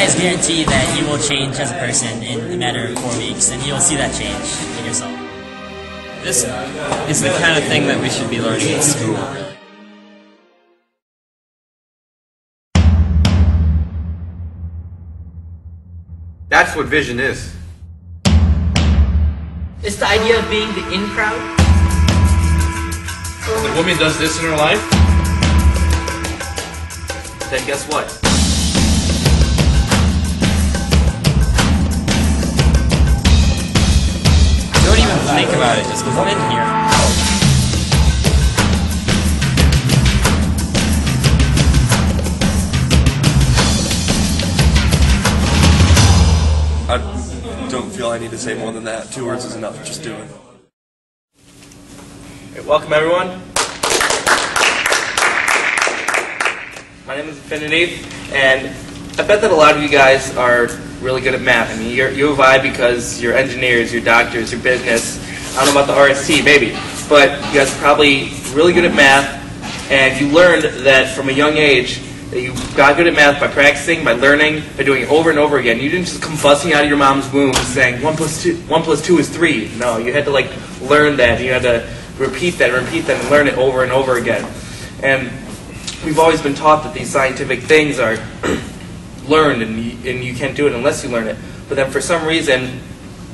guys guarantee that you will change as a person in a matter of 4 weeks, and you'll see that change in yourself. This is the kind of thing that we should be learning in school. That's what vision is. It's the idea of being the in crowd. When a woman does this in her life, then guess what? Don't even think about it, just come in here. I don't feel I need to say more than that. 2 words is enough. Just do it. Hey, welcome everyone. My name is Infinity, and I bet that a lot of you guys are really good at math. I mean, you have I because you're engineers, you're doctors, you're business. I don't know about the RST, maybe, but you guys are probably really good at math, and you learned that from a young age that you got good at math by practicing, by learning, by doing it over and over again. You didn't just come busting out of your mom's womb saying 1 plus 2 is 3. No, you had to learn that. You had to repeat that, and learn it over and over again. And we've always been taught that these scientific things are learned, and you can't do it unless you learn it. But then for some reason,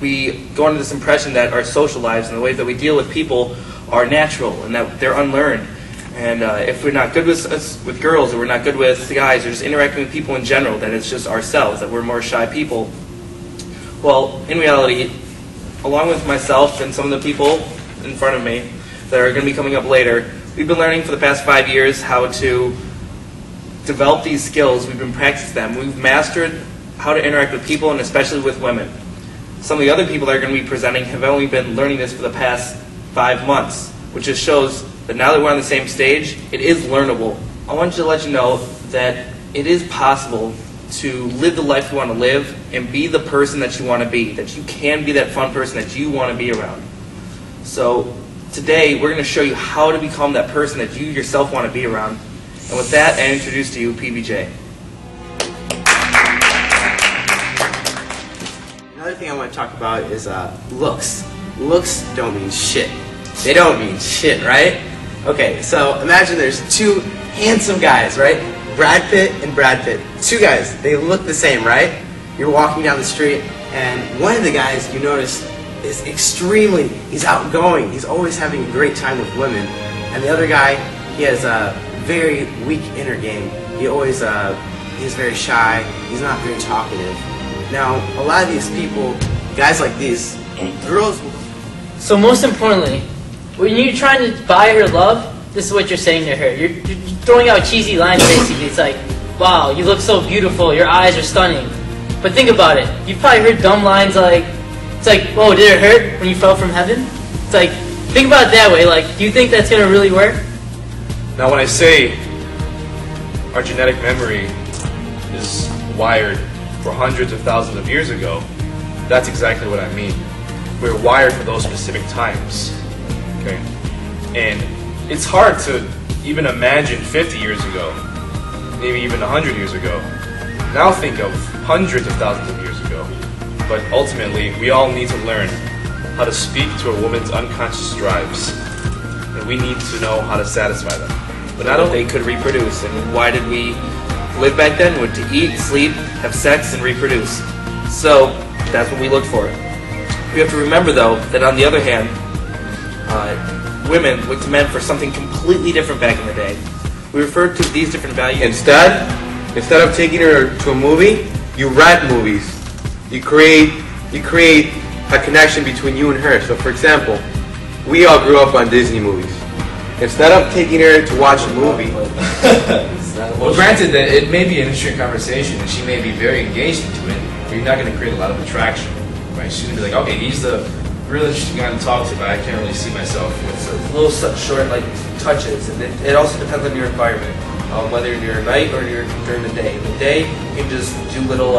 we go under this impression that our social lives and the way that we deal with people are natural and that they're unlearned. And if we're not good with girls, or we're not good with guys, or just interacting with people in general, that it's just ourselves, that we're more shy people. Well, in reality, along with myself and some of the people in front of me that are going to be coming up later, we've been learning for the past 5 years how to develop these skills. We've been practicing them. We've mastered how to interact with people, and especially with women. Some of the other people that are going to be presenting have only been learning this for the past 5 months, which just shows that now that we're on the same stage, it is learnable. I want to let you know that it is possible to live the life you want to live and be the person that you want to be, that you can be that fun person that you want to be around. So today, we're going to show you how to become that person that you yourself want to be around. And with that, I introduce to you PBJ. Another thing I want to talk about is looks. Looks don't mean shit. They don't mean shit, right? Okay, so imagine there's 2 handsome guys, right? Brad Pitt and Brad Pitt. 2 guys, they look the same, right? You're walking down the street, and one of the guys you notice is he's outgoing. He's always having a great time with women. And the other guy, he has a very weak inner game. He's very shy. He's not very talkative. Now, a lot of these people, guys like these, girls... So most importantly, when you're trying to buy her love, this is what you're saying to her. You're throwing out cheesy lines basically. It's like, wow, you look so beautiful, your eyes are stunning. But think about it. You've probably heard dumb lines like, it's like, whoa, did it hurt when you fell from heaven? It's like, think about it that way. Like, do you think that's going to really work? Now when I say our genetic memory is wired for hundreds of thousands of years ago, that's exactly what I mean. We're wired for those specific times. Okay? And it's hard to even imagine 50 years ago, maybe even 100 years ago. Now think of hundreds of thousands of years ago. But ultimately, we all need to learn how to speak to a woman's unconscious drives. And we need to know how to satisfy them. But not only they could reproduce, and why did we live back then? To eat, sleep, have sex, and reproduce. So, that's what we looked for. We have to remember, though, that on the other hand, women looked to men for something completely different back in the day. We referred to these different values. Instead of taking her to a movie, you rent movies. You create a connection between you and her. So for example, we all grew up on Disney movies. Instead of taking her to watch a movie... Well, granted that it may be an interesting conversation and she may be very engaged into it, but you're not going to create a lot of attraction. Right? She's going to be like, okay, he's the real interesting guy to talk to, but I can't really see myself with a little short touches, and it also depends on your environment. Whether you're at night or you're during the day. In the day, you can just do little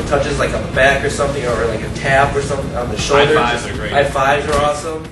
touches like on the back or something, or like a tap or something on the shoulder. High fives are great. High fives are awesome.